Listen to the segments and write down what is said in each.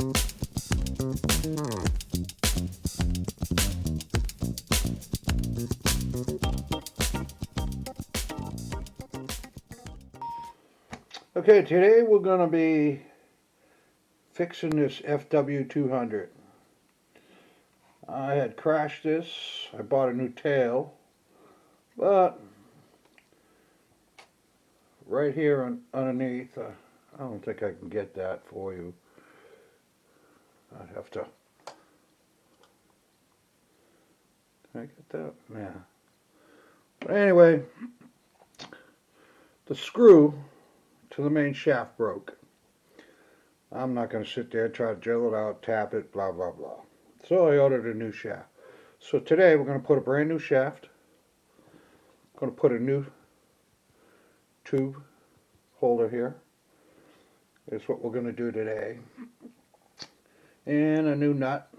Okay, today we're going to be fixing this FW200. I had crashed this. I bought a new tail, but right here underneath, I don't think I can get that for you. I'd have to. Can I get that? Yeah. But anyway, the screw to the main shaft broke. I'm not going to sit there, try to drill it out, tap it, blah, blah, blah. So I ordered a new shaft. So today we're going to put a brand new shaft. Going to put a new tube holder here. Is what we're going to do today. And a new nut.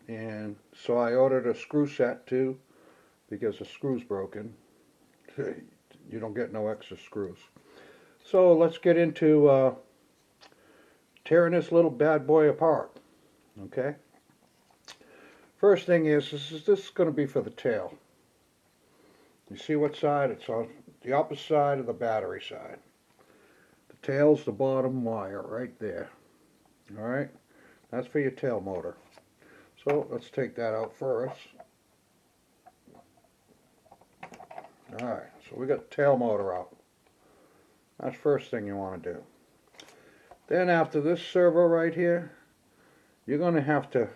And so I ordered a screw set too, because the screw's broken. You don't get no extra screws. So let's get into tearing this little bad boy apart. Okay. First thing is, this is going to be for the tail. You see what side? It's on the opposite side of the battery side. The tail's the bottom wire right there. Alright? That's for your tail motor. So let's take that out first. Alright, so we got the tail motor out. That's the first thing you want to do. Then after this servo right here, you're going to have to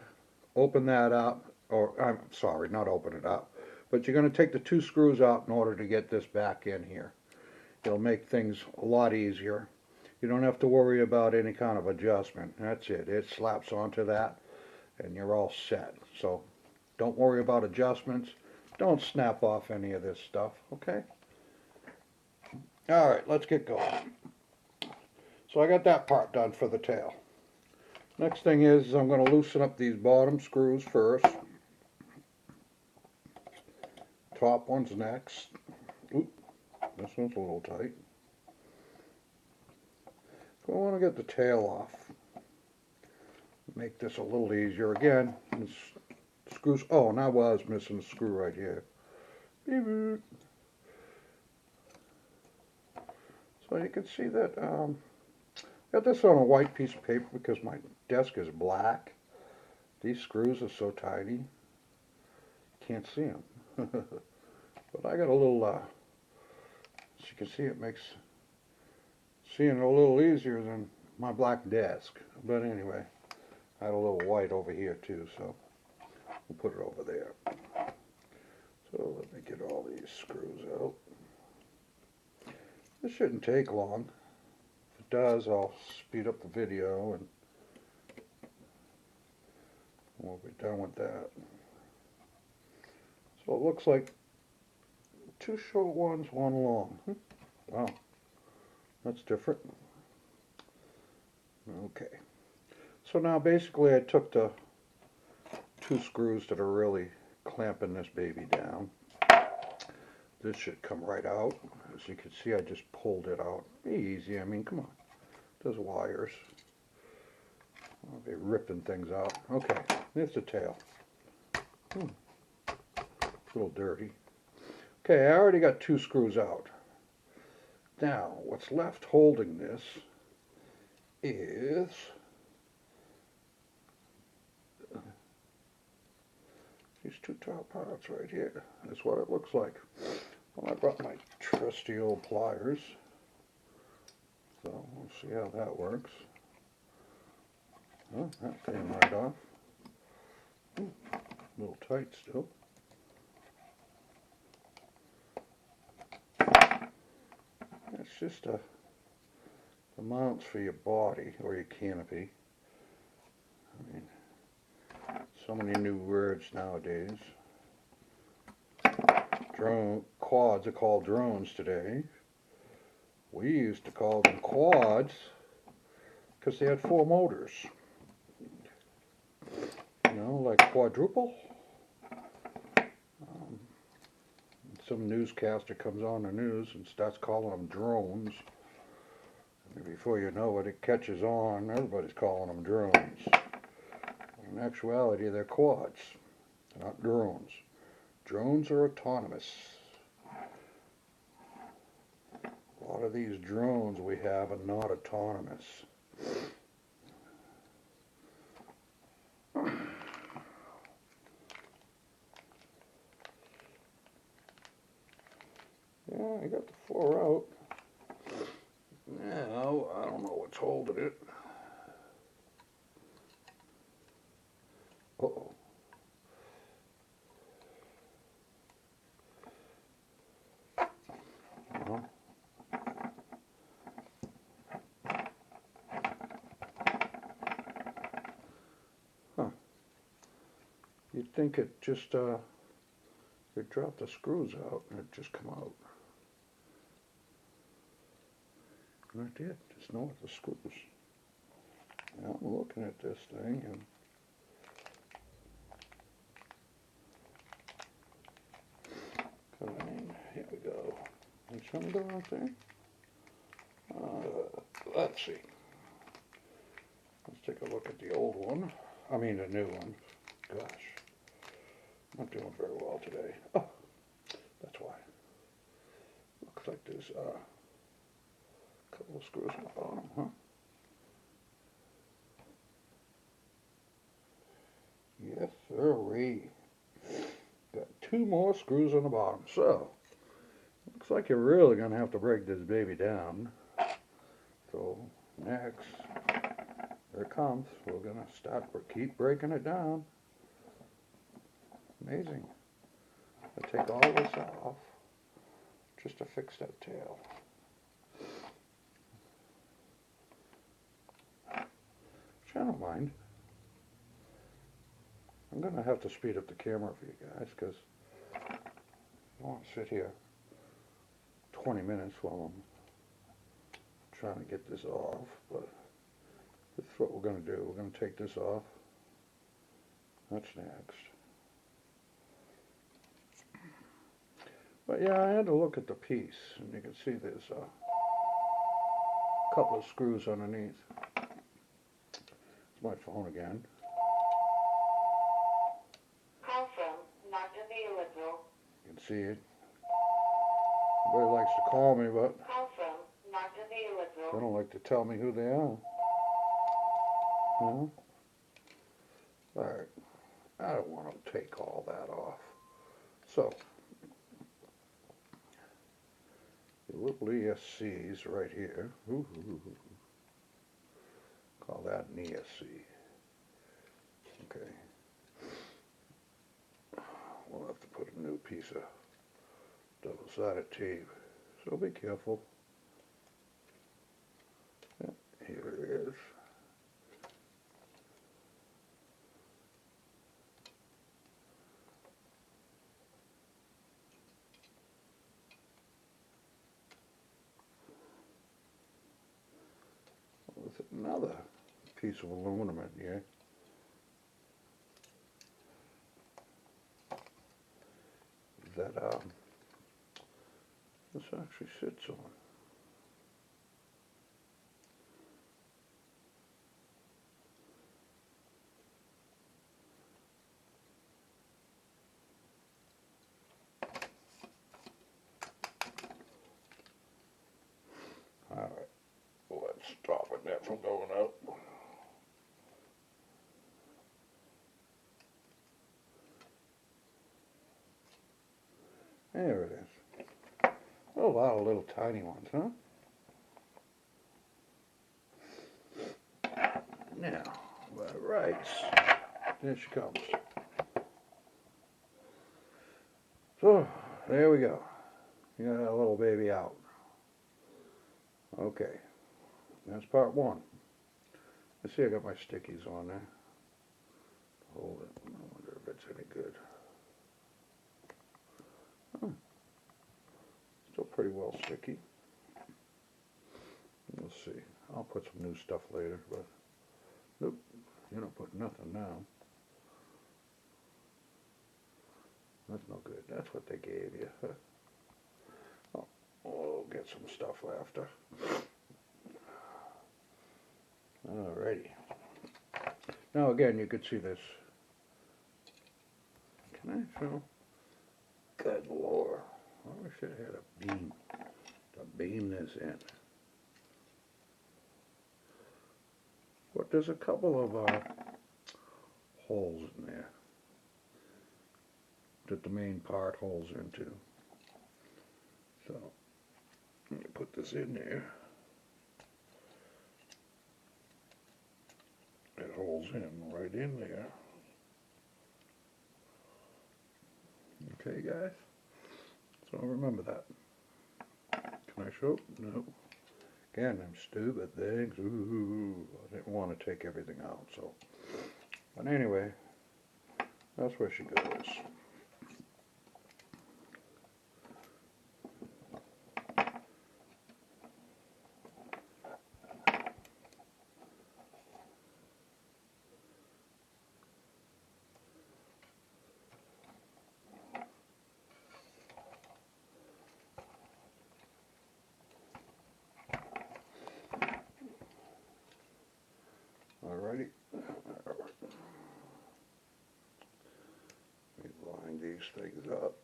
open that up, or I'm sorry, not open it up, but you're going to take the two screws out in order to get this back in here. It'll make things a lot easier. You don't have to worry about any kind of adjustment. That's it. It slaps onto that and you're all set. So don't worry about adjustments. Don't snap off any of this stuff, okay? Alright, let's get going. So I got that part done for the tail. Next thing is I'm going to loosen up these bottom screws first. Top one's next. Oop, this one's a little tight. So I want to get the tail off. Make this a little easier. Again, this screws. Oh, and I was missing a screw right here. So you can see that I got this on a white piece of paper because my desk is black. These screws are so tiny, can't see them. But I got a little, as you can see, it makes seeing it a little easier than my black desk. But anyway, I had a little white over here too, so we'll put it over there. So let me get all these screws out. This shouldn't take long. If it does, I'll speed up the video and we'll be done with that. So it looks like two short ones, one long. Wow, that's different. Okay. So now basically I took the two screws that are really clamping this baby down. This should come right out. As you can see, I just pulled it out. Easy, I mean, come on. There's wires. I'll be ripping things out. Okay, there's the tail. It's a little dirty. Okay, I already got two screws out. Now, what's left holding this is these two top parts right here. That's what it looks like. Well, I brought my trusty old pliers, so we'll see how that works. Oh, that came right off. Ooh, a little tight still. That's just the mounts for your body or your canopy. I mean, so many new words nowadays. Quads are called drones today. We used to call them quads because they had 4 motors. You know, like quadruple. Some newscaster comes on the news and starts calling them drones. Maybe before you know it, it catches on. Everybody's calling them drones. In actuality, they're quads, not drones. Drones are autonomous. A lot of these drones we have are not autonomous. Yeah, I got the 4 out. Now, I don't know what's holding it. Uh-oh. Well, huh. You'd think it just, you'd drop the screws out and it'd just come out. And I did, just north of the screws. Now I'm looking at this thing and here we go. Is something going on there? Let's see. Let's take a look at the old one. I mean the new one. Gosh. I'm not doing very well today. Oh, that's why. Looks like there's a couple of screws on the bottom, huh? Yes, sirree. Got 2 more screws on the bottom. So, looks like you're really going to have to break this baby down. So, next, there it comes. We're going to keep breaking it down. Amazing. I'll take all this off just to fix that tail. Which I don't mind. I'm going to have to speed up the camera for you guys because I don't want to sit here 20 minutes while I'm trying to get this off. But this is what we're going to do. We're going to take this off. That's next. But yeah, I had to look at the piece, and you can see there's a couple of screws underneath. It's my phone again. Call from not available. You can see it. Everybody likes to call me, but Call from not available. they don't like to tell me who they are. No? Alright. I don't want to take all that off. So, the little ESC's right here. Ooh. Call that an ESC. Okay. We'll have to put a new piece of double-sided tape. So be careful. Yep, here it is. With another piece of aluminum in here. That this actually sits on. Alright, let's stop that from going out. There it is. A lot of little tiny ones, huh? Now, right, there she comes. So, there we go. You got that little baby out. Okay, that's part 1. Let's see, I got my stickies on there. Hold it. I wonder if it's any good. Oh, still pretty well sticky. We'll see. I'll put some new stuff later, but nope, you don't put nothing now. That's no good. That's what they gave you. Oh, we'll get some stuff after. Now again, you could see this. Can I show? Good Lord. I wish it had a beam to beam this in. But there's a couple of holes in there that the main part holes into. So, let me put this in there. It holds in right in there. Okay, guys? So remember that. Can I show? No. Again, them stupid things. Ooh, I didn't want to take everything out, so. But anyway, that's where she goes. Alrighty. We line these things up.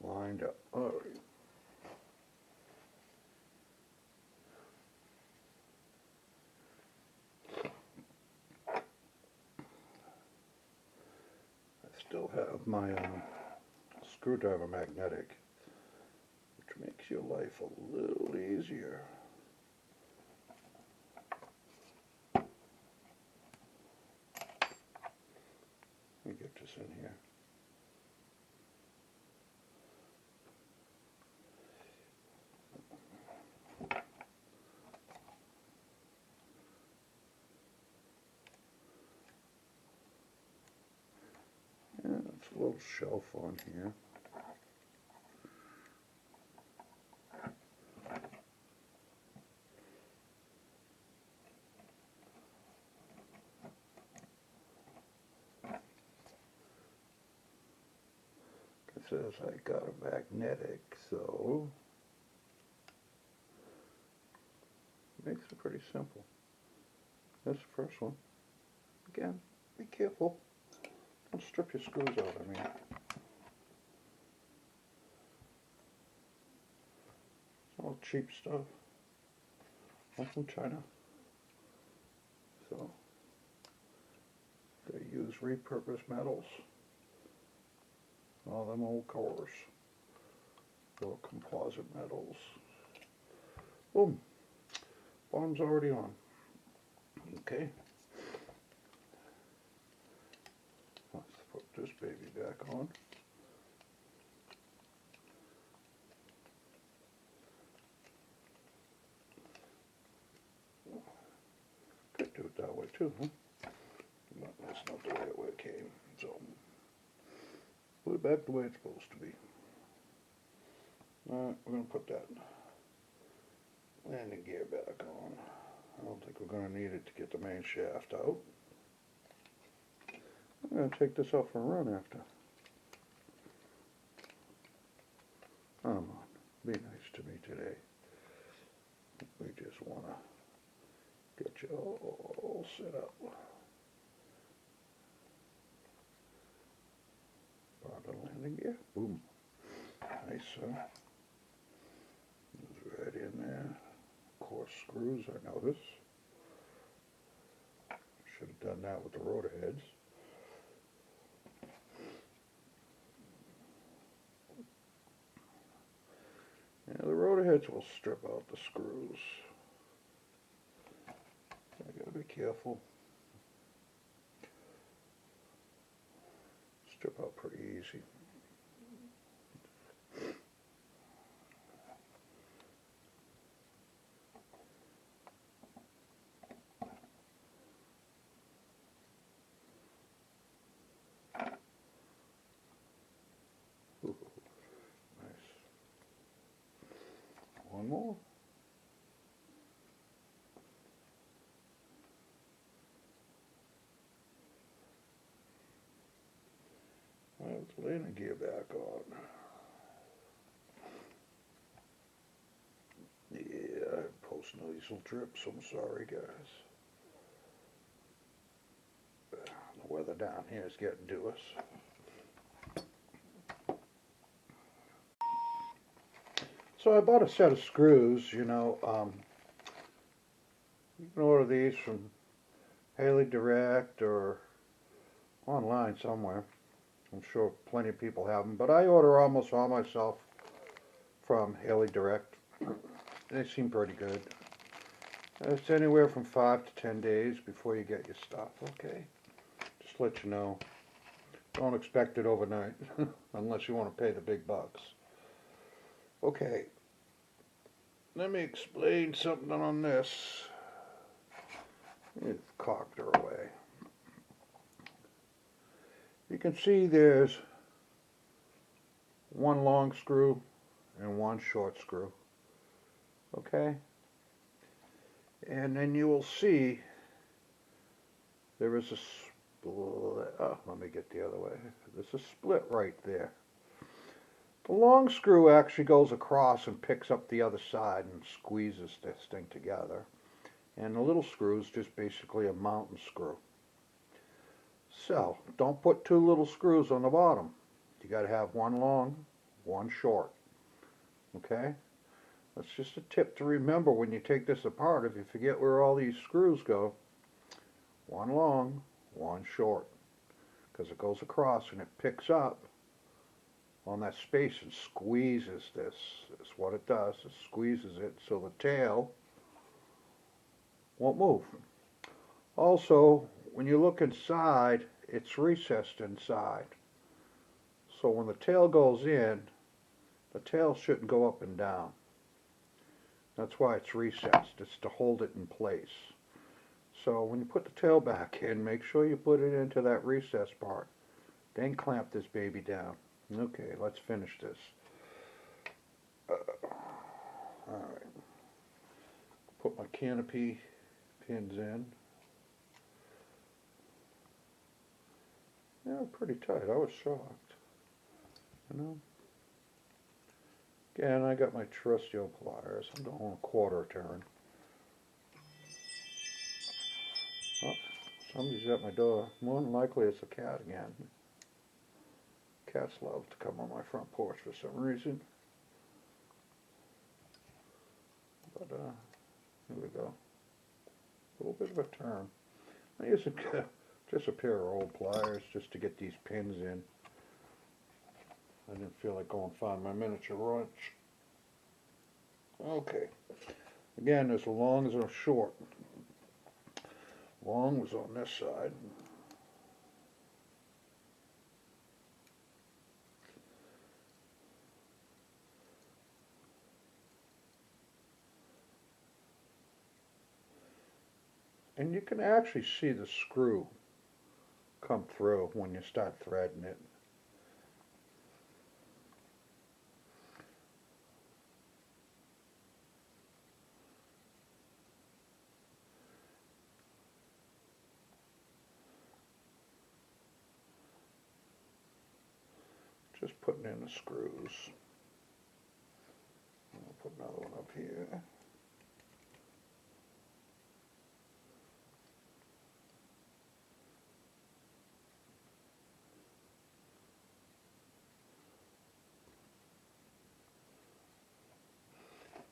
Lined up. Alright. I still have my screwdriver magnetic, which makes your life a little easier. Let me get this in here. Yeah, it's a little shelf on here. It says I got a magnetic, so makes it pretty simple. That's the first one. Again, be careful. Don't strip your screws out, I mean. It's all cheap stuff. All from China. So, they use repurposed metals. All them old cores. Little composite metals. Boom. Bottom's already on. Okay. Let's put this baby back on. Could do it that way too, huh? But that's not the way it came. So, put it back the way it's supposed to be. Alright, we're going to put that landing gear back on. I don't think we're going to need it to get the main shaft out. I'm going to take this out for a run after. Come on, be nice to me today. We just want to get you all set up. Part of the landing gear. Boom. Nice, sir. Goes right in there. Of course, screws, I notice. Should have done that with the rotor heads. Yeah, the rotor heads will strip out the screws. I gotta be careful. Strip out pretty easy. Ooh, nice. One more. Let's landing gear back on. Yeah, I have post noise diesel trips. I'm sorry, guys. The weather down here is getting to us. So I bought a set of screws, you know. You can order these from Haley Direct or online somewhere. I'm sure plenty of people have them, but I order almost all myself from Haley Direct. They seem pretty good. It's anywhere from 5 to 10 days before you get your stuff, okay? Just let you know. Don't expect it overnight, unless you want to pay the big bucks. Okay, let me explain something on this. It's cocked her away. You can see there's one long screw and one short screw. Okay? And then you will see there is a split. Oh, let me get the other way. There's a split right there. The long screw actually goes across and picks up the other side and squeezes this thing together. And the little screw is just basically a mountain screw. So, don't put two little screws on the bottom. You got to have one long, one short. Okay? That's just a tip to remember when you take this apart. If you forget where all these screws go, one long, one short. Because it goes across and it picks up on that space and squeezes this. That's what it does. It squeezes it so the tail won't move. Also, when you look inside, it's recessed inside. So when the tail goes in, the tail shouldn't go up and down. That's why it's recessed. It's to hold it in place. So when you put the tail back in, make sure you put it into that recess part. Then clamp this baby down. Okay, let's finish this. Alright. Put my canopy pins in. Yeah, pretty tight. I was shocked. You know? Again, I got my trusty old pliers. I'm doing a quarter turn. Oh, somebody's at my door. More than likely it's a cat again. Cats love to come on my front porch for some reason. But, here we go. A little bit of a turn. I use just a pair of old pliers just to get these pins in. I didn't feel like going find my miniature wrench. Okay. Again, there's a long and a short. Long was on this side. And you can actually see the screw come through when you start threading it. Just putting in the screws. I'll put another one up here.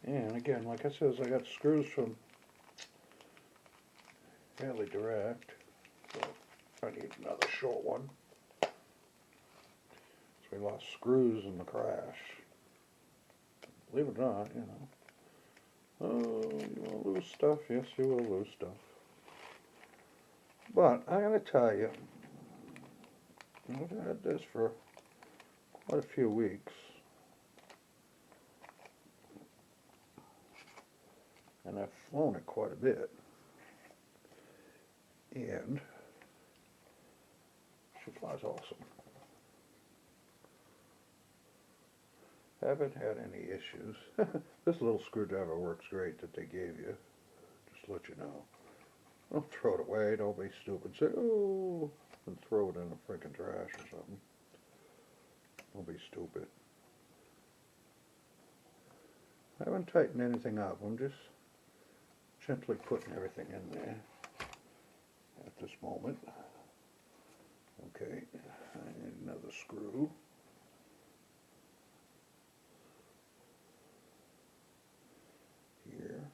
And again, like I said, I got screws from Haley Direct. So I need another short one. So we lost screws in the crash. Believe it or not, you know. Oh, you will lose stuff? Yes, you will lose stuff. But I gotta tell you, I've had this for quite a few weeks. And I've flown it quite a bit. And she flies awesome. Haven't had any issues. This little screwdriver works great that they gave you. Just to let you know. Don't throw it away. Don't be stupid. Say, oh, and throw it in the freaking trash or something. Don't be stupid. I haven't tightened anything up. I'm just gently putting everything in there at this moment. Okay, I need another screw. Here.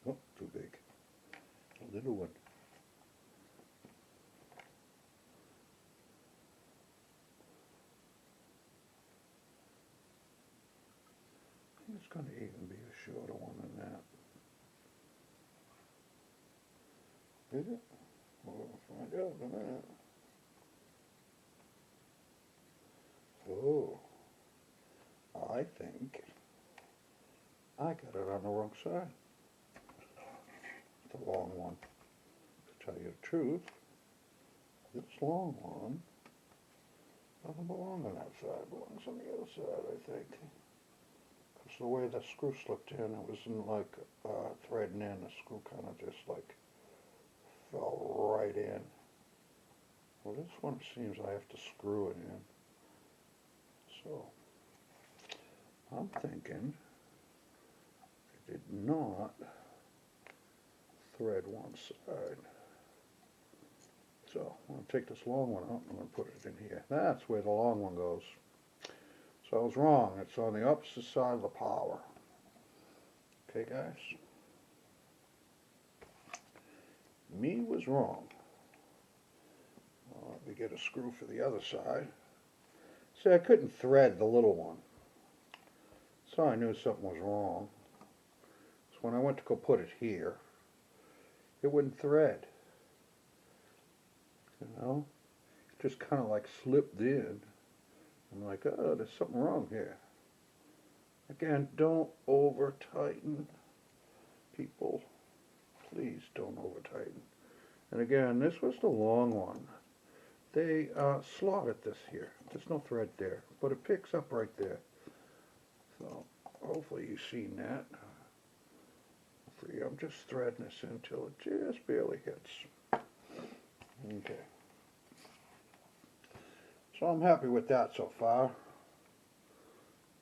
Oh, too big. A little one. It's going to even be a shorter one than that. Is it? We'll find out in a minute. Oh, I think I got it on the wrong side. The long one. To tell you the truth, this long one doesn't belong on that side. It belongs on the other side, I think. Because the way the screw slipped in, it wasn't like threading in. The screw kind of just like fell right in. Well, this one seems I have to screw it in. So, I'm thinking I did not thread one side. So, I'm going to take this long one out and I'm going to put it in here. That's where the long one goes. So I was wrong. It's on the opposite side of the power. Okay, guys? Me was wrong. Let me get a screw for the other side. See, I couldn't thread the little one. So I knew something was wrong. So when I went to go put it here, it wouldn't thread. You know? It just kind of like slipped in. I'm like, oh, there's something wrong here. Again, don't over tighten, people. Please don't over tighten. And again, this was the long one. They slotted this here. There's no thread there, but it picks up right there. So hopefully you've seen that. Hopefully I'm just threading this until it just barely hits. Okay. So I'm happy with that so far.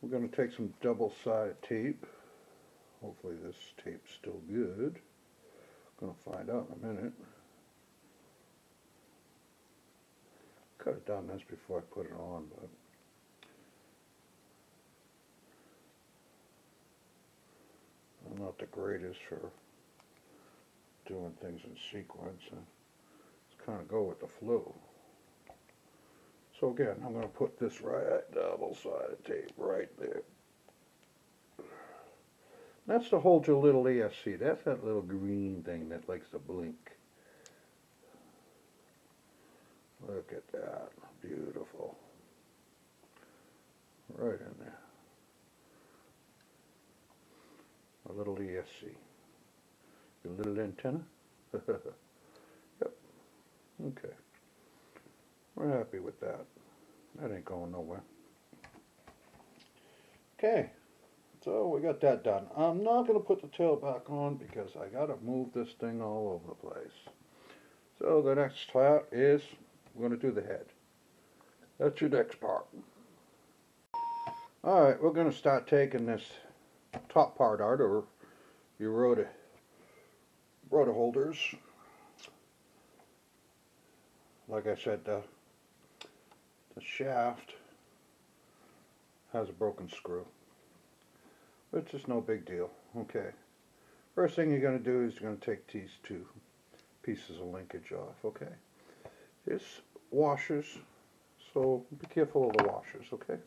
We're going to take some double-sided tape. Hopefully this tape's still good. Going to find out in a minute. Could have done this before I put it on, but I'm not the greatest for doing things in sequence. And just kind of go with the flow. So again, I'm going to put this right double-sided tape right there. That's to hold your little ESC. That's that little green thing that likes to blink. Look at that. Beautiful. Right in there. A little ESC. Your little antenna? Yep. Okay. We're happy with that. That ain't going nowhere. Okay. So we got that done. I'm not going to put the tail back on because I got to move this thing all over the place. So the next part is we're going to do the head. That's your next part. Alright, we're going to start taking this top part out, or your rotor holders. Like I said, the shaft has a broken screw. It's just no big deal. Okay. First thing you're going to do is you're going to take these two pieces of linkage off. Okay. There's washers, so be careful of the washers. Okay.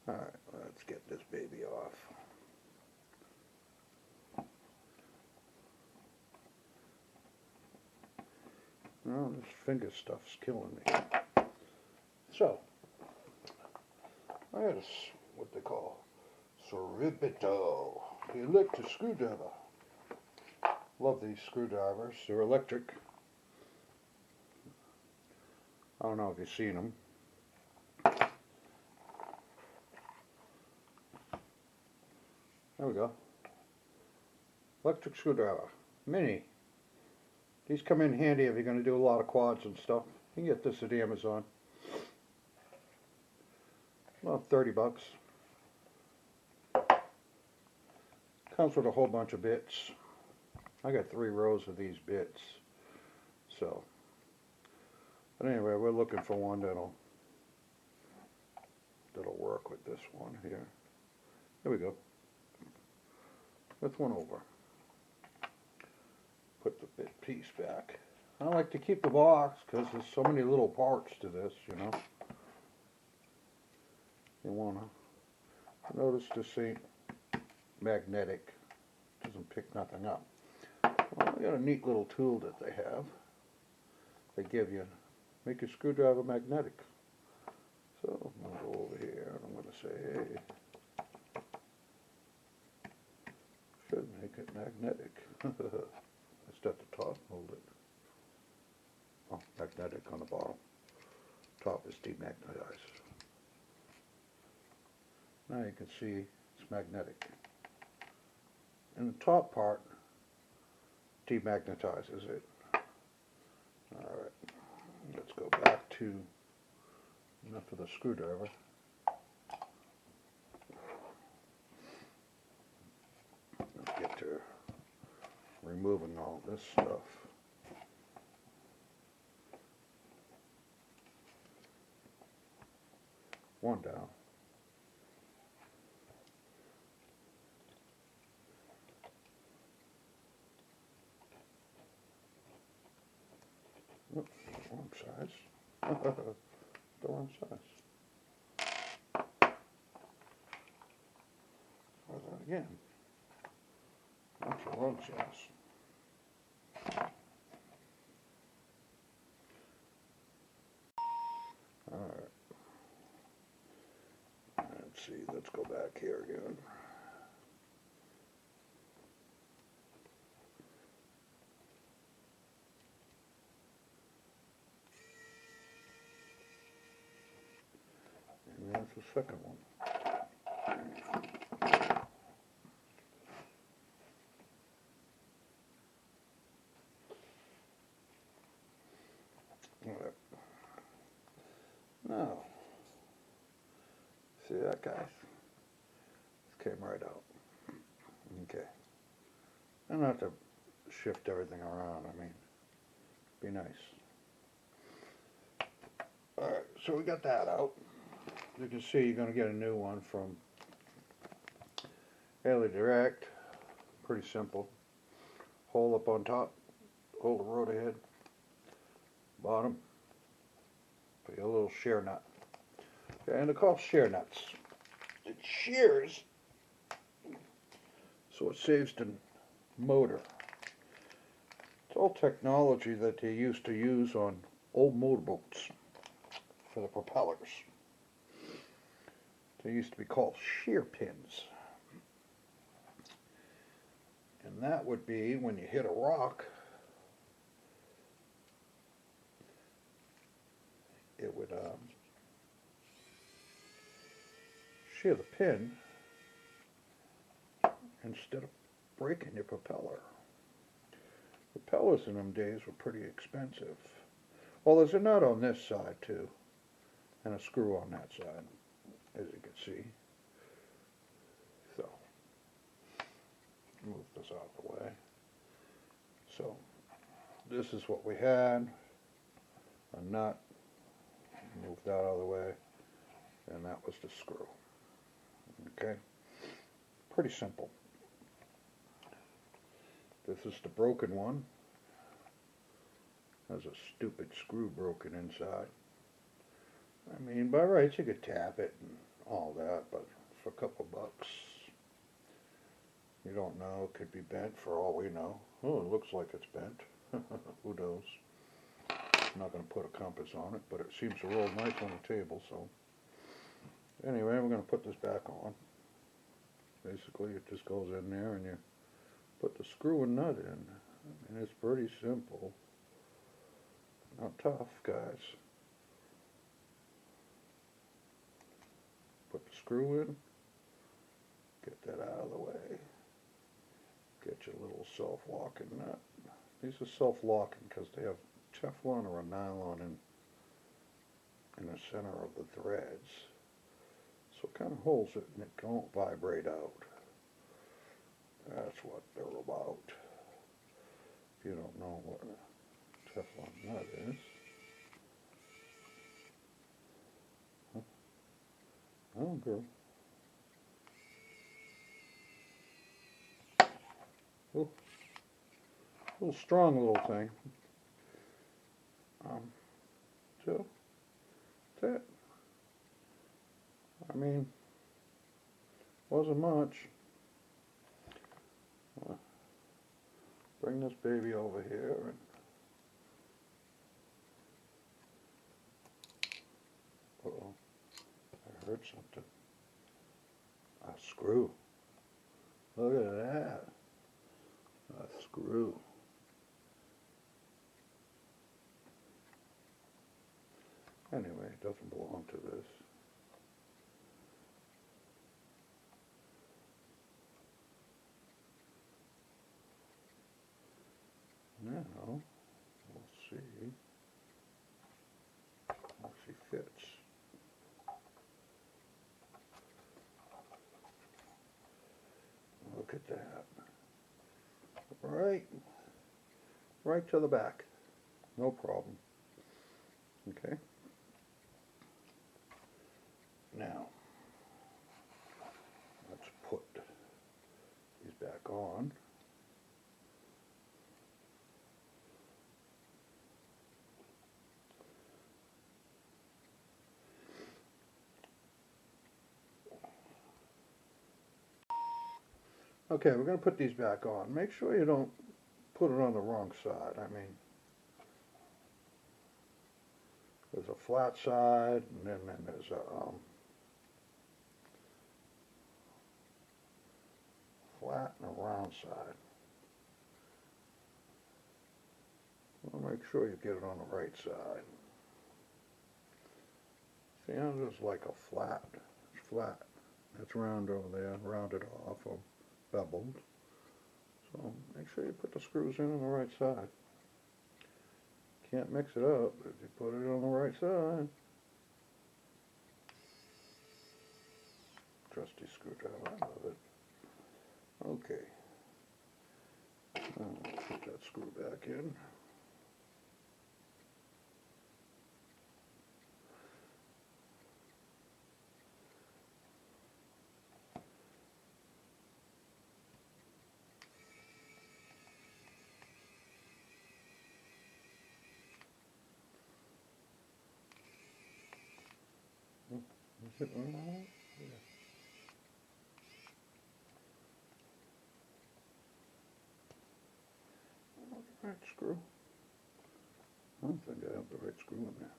All right. Let's get this baby off. Well, this finger stuff's killing me. So, I got what they call Cerrito, the electric screwdriver. Love these screwdrivers. They're electric. I don't know if you've seen them. There we go. Electric screwdriver. Mini. These come in handy if you're going to do a lot of quads and stuff. You can get this at Amazon. About 30 bucks. Comes with a whole bunch of bits. I got 3 rows of these bits. So, but anyway, we're looking for one that'll work with this one here. There we go. Lift one over. Put the bit piece back. I like to keep the box because there's so many little parts to this, you know. You want to notice this ain't magnetic. Doesn't pick nothing up. Well, they got a neat little tool that they have. They give you, make your screwdriver magnetic. So I'm going to go over here and I'm going to say, hey, should make it magnetic. Just at the top, hold it. Oh, magnetic on the bottom. Top is demagnetized. Now you can see it's magnetic. And the top part demagnetizes it. Alright, let's go back to enough of the screwdriver. Let's get to removing all this stuff. One down. Oops, wrong size. The wrong size. Try that again. That's the wrong size. Alright. Let's see, let's go back here again. And that's the second one. Alright. Now, see that, guys? This came right out. Okay. I don't have to shift everything around, I mean, be nice. Alright, so we got that out. You can see you're going to get a new one from Fairly Direct. Pretty simple. Hole up on top, hold the rotor head, bottom, put your little shear nut. Okay, and they're called shear nuts. It shears, so it saves the motor. It's all technology that they used to use on old motorboats for the propellers. They used to be called shear pins. And that would be when you hit a rock, it would shear the pin instead of breaking your propeller. Propellers in them days were pretty expensive. Well, there's a nut on this side too, and a screw on that side, as you can see. So, move this out of the way. So, this is what we had, a nut, move that out of the way, and that was the screw. Okay, pretty simple. This is the broken one. Has a stupid screw broken inside. I mean, by rights you could tap it and all that, but for a couple bucks, you don't know. It could be bent for all we know. Oh, it looks like it's bent. Who knows? I'm not going to put a compass on it, but it seems to roll nice on the table. So anyway, we're going to put this back on. Basically, it just goes in there and you put the screw and nut in. And it's pretty simple. Not tough, guys. Put the screw in. Get that out of the way. Get your little self-locking nut. These are self-locking because they have Teflon or a nylon in the center of the threads. So it kind of holds it and it won't vibrate out. That's what they're about. If you don't know what a Teflon nut is. Oh, girl. Oh, little strong little thing. So, that's it. I mean, wasn't much. Bring this baby over here and uh-oh, I heard something. A screw. Look at that. A screw. Anyway, it doesn't belong to this. Now, we'll see how she fits. Look at that. Right to the back. No problem. Okay. Now, let's put these back on. Okay, we're going to put these back on. Make sure you don't put it on the wrong side. I mean, there's a flat side, and then there's a flat and a round side. Well, make sure you get it on the right side. See how there's like a flat. It's flat. It's round over there, rounded off or beveled. So make sure you put the screws in on the right side. Can't mix it up if you put it on the right side. Trusty screwdriver, I love it. Okay. Put that screw back in. Is it on? Yeah. Right screw. I don't think I have the right screw in there.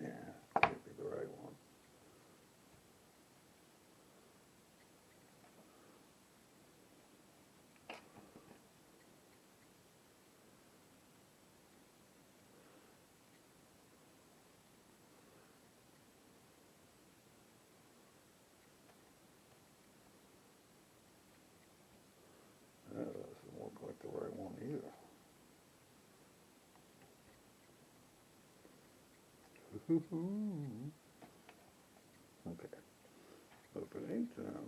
Yeah, can't be the right one. That doesn't look like the right one either. Okay. So if it ain't that.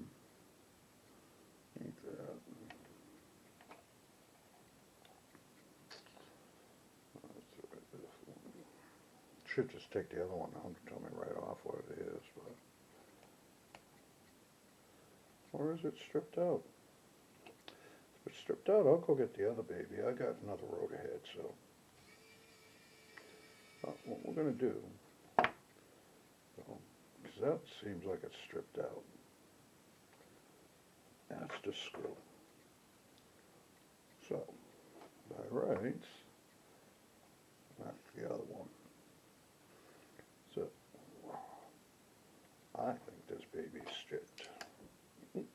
Let's try this one. Should just take the other one out and tell me right off what it is, but. Or is it stripped out? If it's stripped out, I'll go get the other baby. I got another rotor head, so. What we're going to do, because that seems like it's stripped out. That's the screw. So, by rights, that's the other one. So, I think this baby's stripped. That's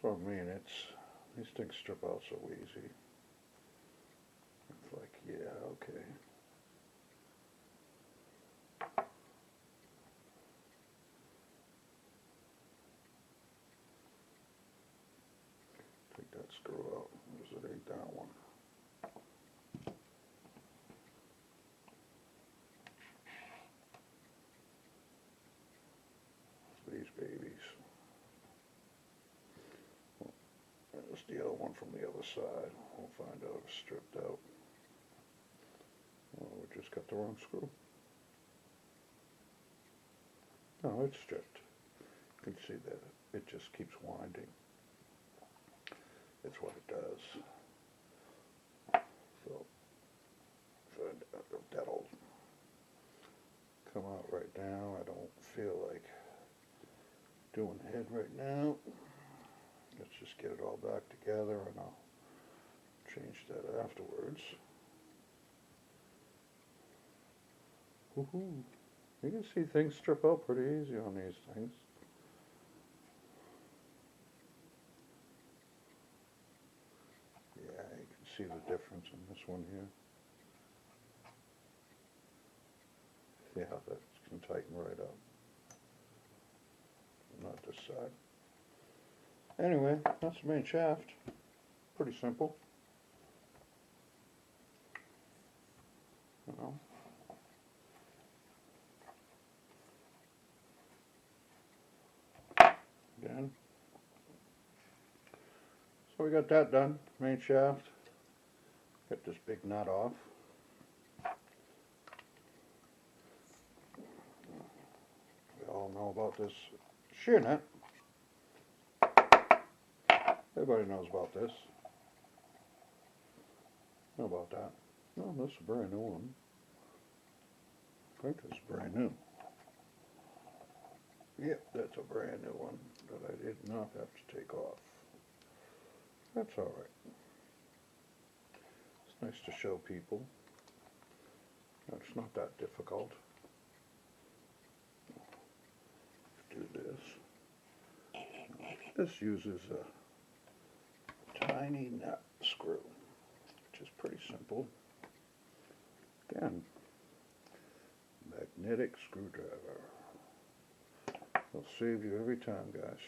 what I mean, these things strip out so easy. It's like, yeah, okay. Take that screw out, because it ain't that one. from the other side. We'll find out if it's stripped out. Oh, we just got the wrong screw. No, it's stripped. You can see that it just keeps winding. It's what it does. So that'll come out right now. I don't feel like doing the head right now. Let's just get it all back together and I'll change that afterwards. Woohoo! You can see things strip out pretty easy on these things. Yeah, you can see the difference in this one here. Yeah, that can tighten right up. Not this side. Anyway, that's the main shaft. Pretty simple. You know. Again. So we got that done. Main shaft. Get this big nut off. We all know about this shear nut. Everybody knows about this. Know about that. No, this is a brand new one. I think this is brand new. Yep, that's a brand new one that I did not have to take off. That's alright. It's nice to show people. It's not that difficult. Do this. This uses a tiny nut screw, which is pretty simple. Again, magnetic screwdriver. It'll save you every time, guys.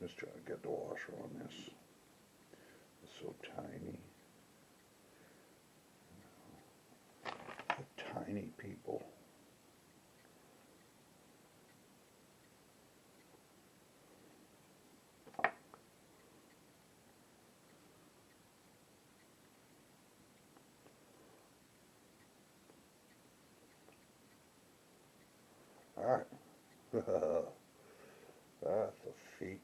Just trying to get the washer on this. It's so tiny. The tiny people. Alright. That's a feat.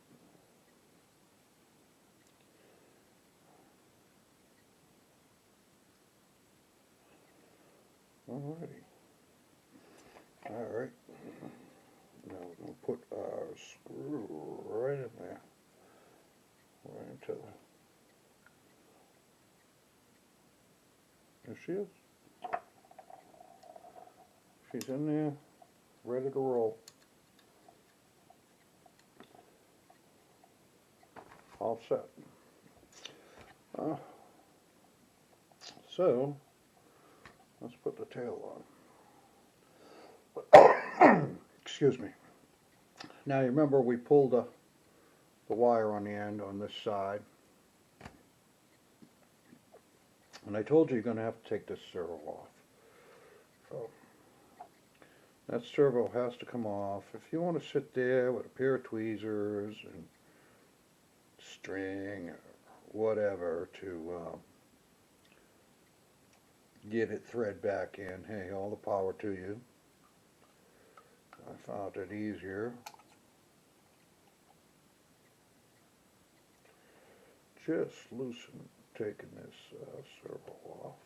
Alrighty. Alright. Now we're going to put our screw right in there. Right into the... There she is. She's in there, ready to roll. All set. So, let's put the tail on. Excuse me. Now you remember we pulled the wire on the end on this side. And I told you you're going to have to take this servo off. So, that servo has to come off. If you want to sit there with a pair of tweezers and string or whatever to get it thread back in, hey, all the power to you. I found it easier just taking this servo off.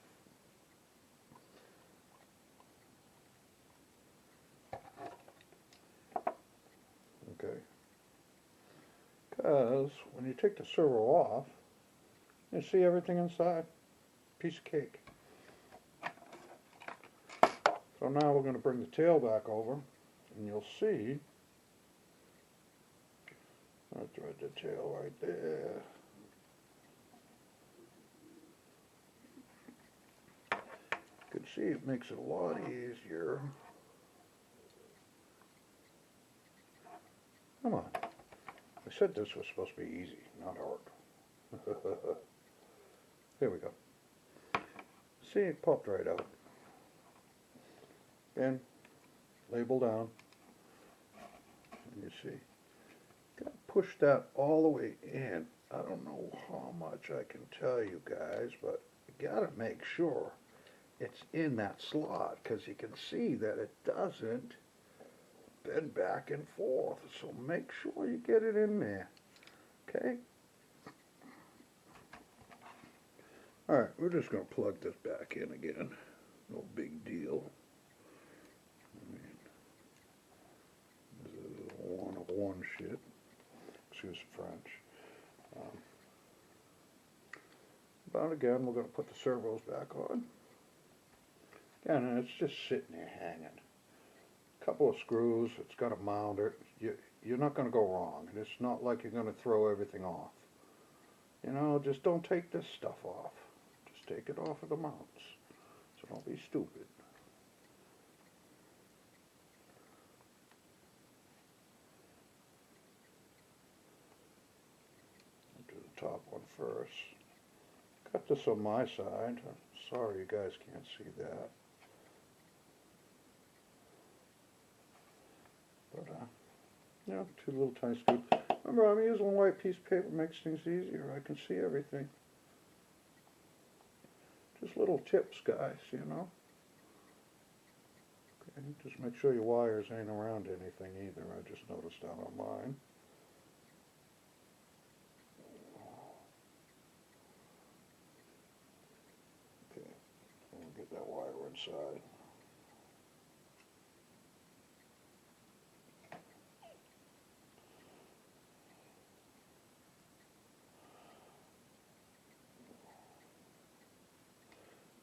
Okay. Because when you take the servo off, you see everything inside. Piece of cake. So now we're going to bring the tail back over, and you'll see, I'll thread the tail right there. You can see it makes it a lot easier. Come on. I said this was supposed to be easy, not hard. Here we go. See, it popped right out. Again, label down. You see, got to push that all the way in. I don't know how much I can tell you guys, but you got to make sure it's in that slot, because you can see that it doesn't bend back and forth. So make sure you get it in there. Okay? Alright, we're just going to plug this back in again. No big deal. I mean, this is a one-of-one shit. Excuse French. But again, we're going to put the servos back on. Again, and it's just sitting there hanging. A couple of screws, it's going to mount it. You're not going to go wrong. And it's not like you're going to throw everything off. You know, just don't take this stuff off. Just take it off of the mounts. So don't be stupid. I'll do the top one first. Got this on my side. Sorry you guys can't see that. But, you know, two little tiny screws. Remember, I'm using a white piece of paper, makes things easier. I can see everything. Just little tips, guys, you know. Okay, just make sure your wires ain't around anything either. I just noticed that on mine. Okay, we'll get that wire inside.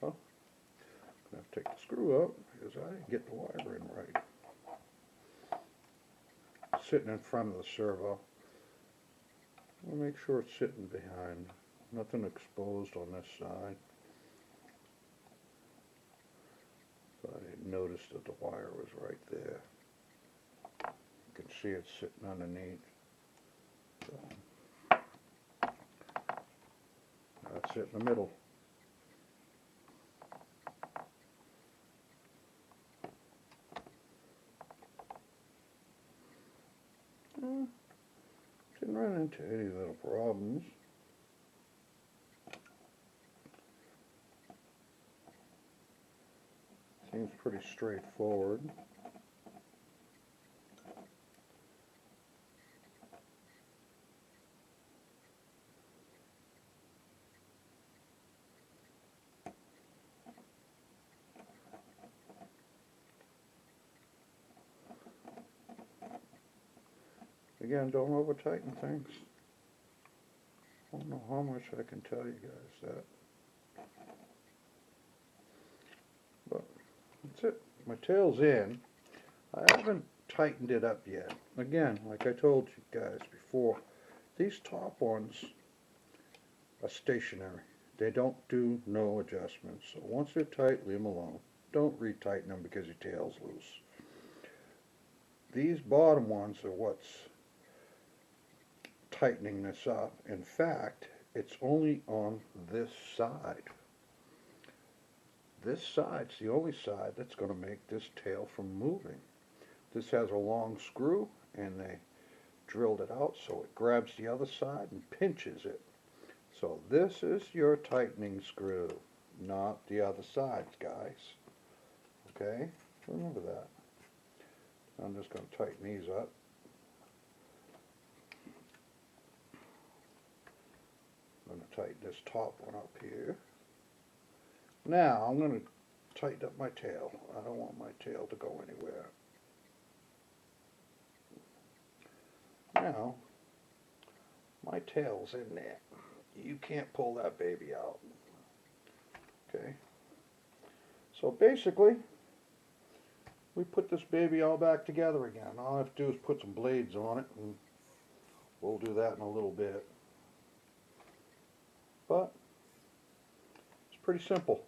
Well, I'm going to have to take the screw out because I didn't get the wire in right. Sitting in front of the servo. We'll make sure it's sitting behind. Nothing exposed on this side. So I didn't notice that the wire was right there. You can see it sitting underneath. So that's it in the middle. Didn't run into any little problems. Seems pretty straightforward. Again, don't over tighten things. I don't know how much I can tell you guys that. But that's it. My tail's in. I haven't tightened it up yet. Again, like I told you guys before, these top ones are stationary. They don't do no adjustments. So once they're tight, leave them alone. Don't retighten them because your tail's loose. These bottom ones are what's tightening this up. In fact, it's only on this side. This side's the only side that's going to make this tail from moving. This has a long screw and they drilled it out so it grabs the other side and pinches it. So this is your tightening screw, not the other sides, guys. Okay? Remember that. I'm just going to tighten these up. I'm going to tighten this top one up here. Now I'm going to tighten up my tail. I don't want my tail to go anywhere. Now, my tail's in there. You can't pull that baby out. Okay? So basically, we put this baby all back together again. All I have to do is put some blades on it, and we'll do that in a little bit. But it's pretty simple.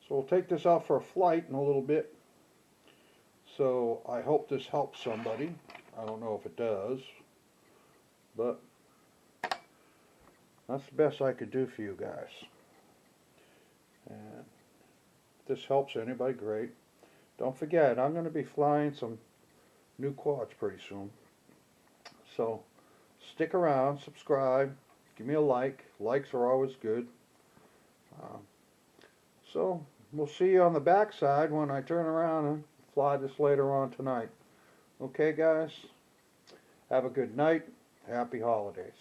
So we'll take this out for a flight in a little bit. So I hope this helps somebody. I don't know if it does, but that's the best I could do for you guys. And if this helps anybody, great. Don't forget, I'm going to be flying some new quads pretty soon. So stick around, subscribe, give me a like. Likes are always good. So we'll see you on the backside when I turn around and fly this later on tonight. Okay, guys? Have a good night. Happy holidays.